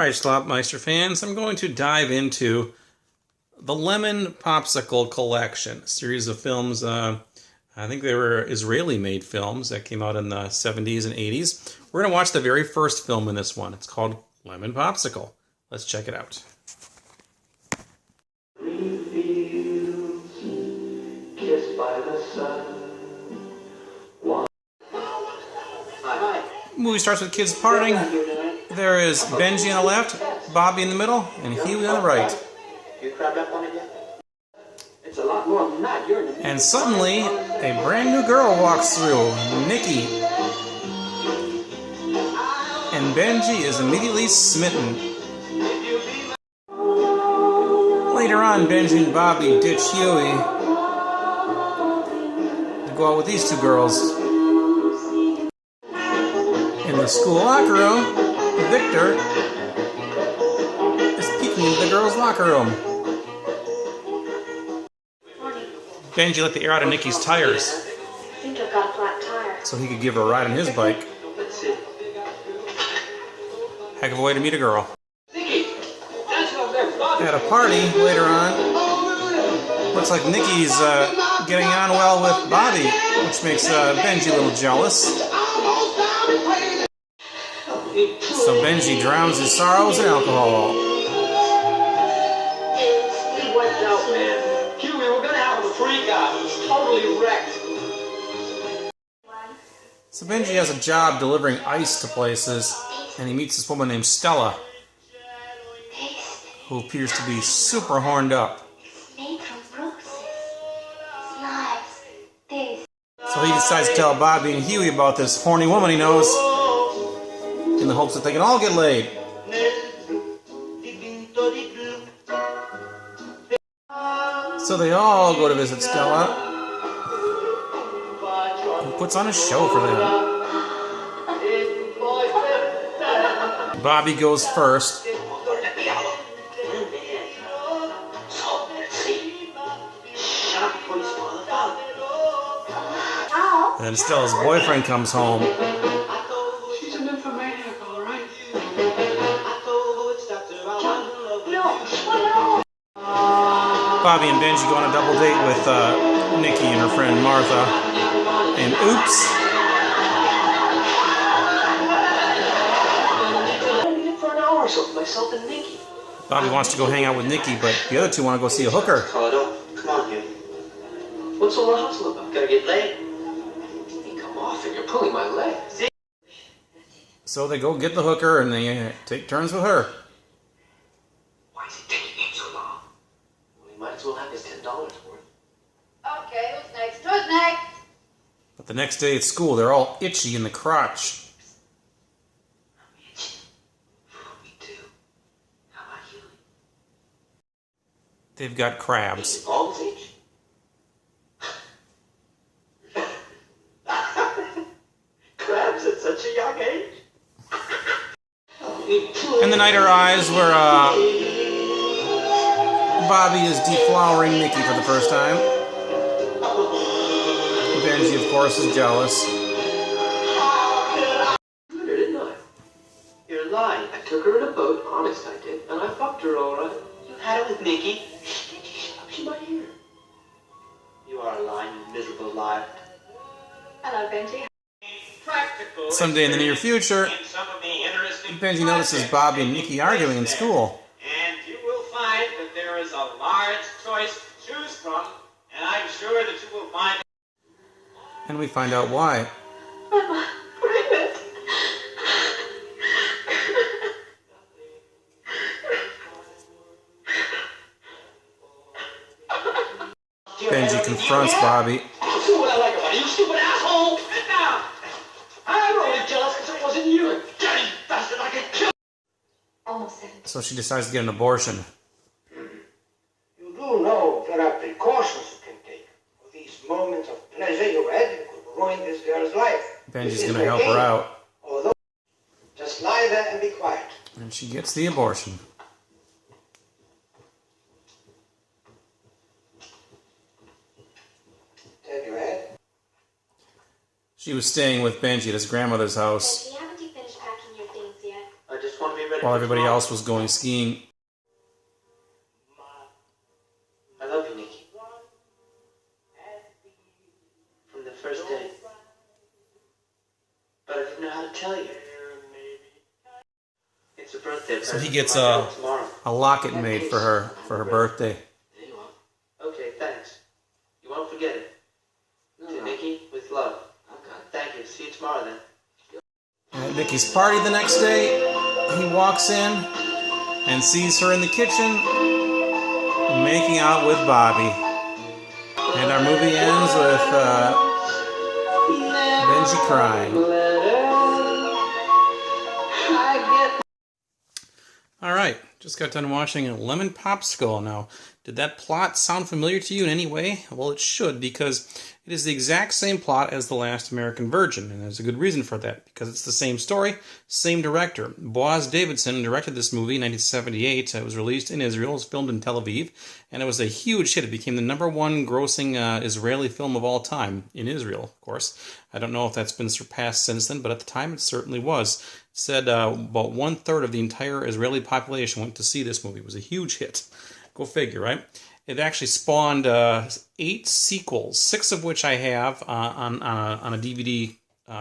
Alright, Schlockmeister fans, I'm going to dive into the Lemon Popsicle Collection, a series of films. I think they were Israeli-made films that came out in the 70s and 80s. We're going to watch the very first film in this one. It's called Lemon Popsicle. Let's check it out. Green fields, kissed by the sun. Movie starts with kids partying. There is Benji on the left, Bobby in the middle, and Huey on the right. You crabbed up on it yet? It's a lot more than that. You're in the... And suddenly, a brand new girl walks through, Nikki. And Benji is immediately smitten. Later on, Benji and Bobby ditch Huey to go out with these two girls. In the school locker room, Victor is peeking into the girls' locker room. Benji let the air out of Nikki's tires I think I've got a flat tire. so he could give her a ride on his bike. Heck of a way to meet a girl. At a party later on, looks like Nikki's getting on well with Bobby, which makes Benji a little jealous. So Benji drowns his sorrows in alcohol. We wiped out, man. Huey, we're gonna have a freak out. He's totally wrecked. So Benji has a job delivering ice to places, and he meets this woman named Stella, who appears to be super horned up. Made from roses. Nice. This. So he decides to tell Bobby and Huey about this horny woman he knows, in the hopes that they can all get laid. So they all go to visit Stella, who puts on a show for them. Bobby goes first. And then Stella's boyfriend comes home. She's an nymphomaniac, all right. Bobby and Benji go on a double date with Nikki and her friend Martha. And oops. For an hour or so, myself and Nikki. Bobby wants to go hang out with Nikki, but the other two want to go see a hooker. Come on, Huey. What's all the hustle about? Gotta get laid. Hey, come off it. You're pulling my leg. See? So they go get the hooker and they take turns with her. Why is it taking him so long? Well, he might as well have his $10 worth. Okay, who's next? Who's next? But the next day at school, they're all itchy in the crotch. Me too. How about Huey? They've got crabs. All his age? Crabs at such a young age? And the night arrives where Bobby is deflowering Nikki for the first time. Benji, of course, is jealous. Didn't I? You're lying. I took her in a boat, honest I did, and I fucked her all right. You had it with Nikki? She might hear. You are a lying, you miserable liar. Hello, Benji. Someday in the near future, Benji notices Bobby and Nikki arguing in school. And you will find that there is a large choice to choose from, and I'm sure that you will find... And we find out why. I'm pregnant. Benji confronts Bobby. I'll see what I like about you, stupid asshole! Sit down! I'm only jealous because it wasn't you, you dirty bastard! I could kill Almost 7. So she decides to get an abortion. You do know there are precautions you can take. For these moments of pleasure you had, you could ruin this girl's life. Benji's going to help her out. Although, just lie there and be quiet. And she gets the abortion. Turn your head. She was staying with Benji at his grandmother's house. Benji, haven't you finished packing your things yet? I just want to be ready while everybody else was going skiing. I love you, Nikki. From the first day. But I didn't know how to tell you. It's a birthday. So he gets tomorrow. a locket made for her birthday. There you are. Okay, thanks. You won't forget it. To Nikki, with love. Okay. Thank you. See you tomorrow then. At Nikki's party the next day, he walks in and sees her in the kitchen making out with Bobby. And our movie ends with Benji crying. All right, just got done watching Lemon Popsicle. Now, did that plot sound familiar to you in any way? Well, it should, because it is the exact same plot as The Last American Virgin, and there's a good reason for that, because it's the same story, same director. Boaz Davidson directed this movie in 1978. It was released in Israel, it was filmed in Tel Aviv, and it was a huge hit. It became the #1 grossing Israeli film of all time, in Israel, of course. I don't know if that's been surpassed since then, but at the time it certainly was. It said about 1/3 of the entire Israeli population went to see this movie. It was a huge hit. Go figure, right? It actually spawned 8 sequels, 6 of which I have on a DVD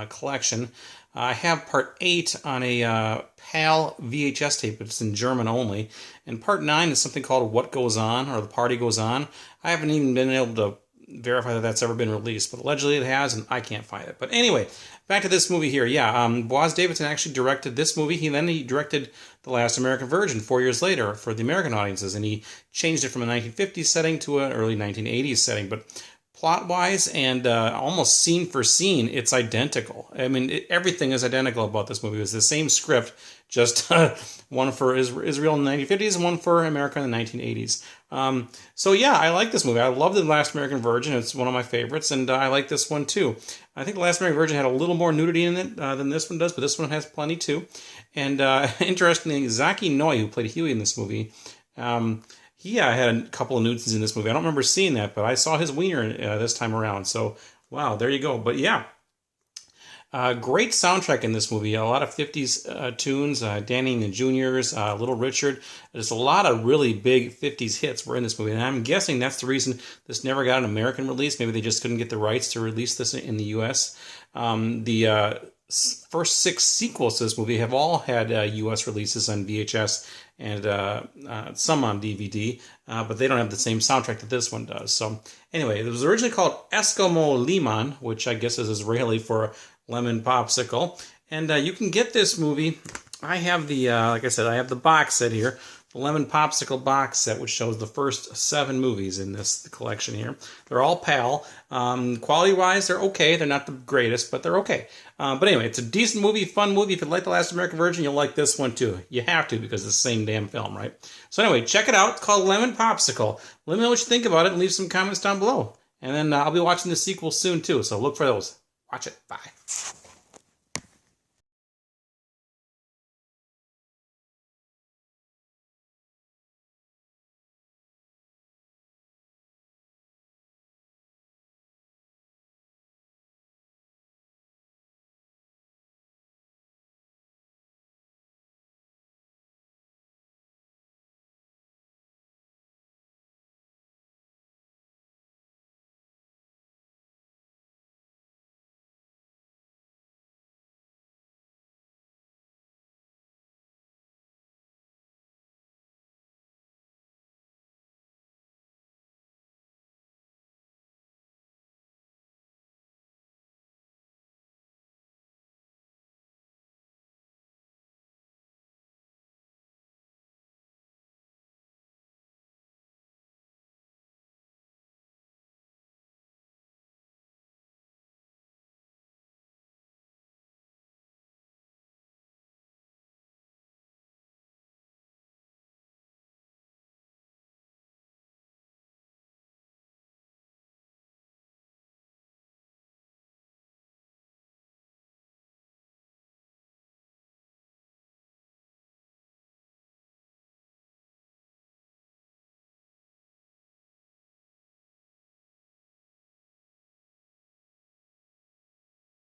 collection. I have part 8 on a PAL VHS tape, but it's in German only. And part 9 is something called What Goes On, or The Party Goes On. I haven't even been able to verify that that's ever been released, but allegedly it has, and I can't find it. But anyway, back to this movie here. Yeah, Boaz Davidson actually directed this movie. He directed The Last American Virgin 4 years later for the American audiences, and he changed it from a 1950s setting to an early 1980s setting. But plot-wise and almost scene for scene, it's identical. I mean, everything is identical about this movie. It was the same script, just one for Israel in the 1950s and one for America in the 1980s. So yeah, I like this movie. I love The Last American Virgin. It's one of my favorites, and I like this one too. I think The Last American Virgin had a little more nudity in it than this one does, but this one has plenty too. And interestingly, Zaki Noy, who played Huey in this movie, he had a couple of nudities in this movie. I don't remember seeing that, but I saw his wiener this time around. So, wow, there you go. But yeah, great soundtrack in this movie. A lot of 50s tunes, Danny and the Juniors, Little Richard. There's a lot of really big 50s hits were in this movie. And I'm guessing that's the reason this never got an American release. Maybe they just couldn't get the rights to release this in the U.S. The first 6 sequels to this movie have all had U.S. releases on VHS and some on DVD, but they don't have the same soundtrack that this one does. So anyway, it was originally called Eskimo Liman, which I guess is Israeli for lemon popsicle. And you can get this movie. I have the, like I said, I have the box set here. The Lemon Popsicle box set, which shows the first 7 movies in this collection here. They're all PAL. Quality-wise, they're okay. They're not the greatest, but they're okay. But anyway, it's a decent movie, fun movie. If you like The Last American Virgin, you'll like this one too. You have to, because it's the same damn film, right? So anyway, check it out. It's called Lemon Popsicle. Let me know what you think about it and leave some comments down below. And then I'll be watching the sequel soon too, so look for those. Watch it. Bye.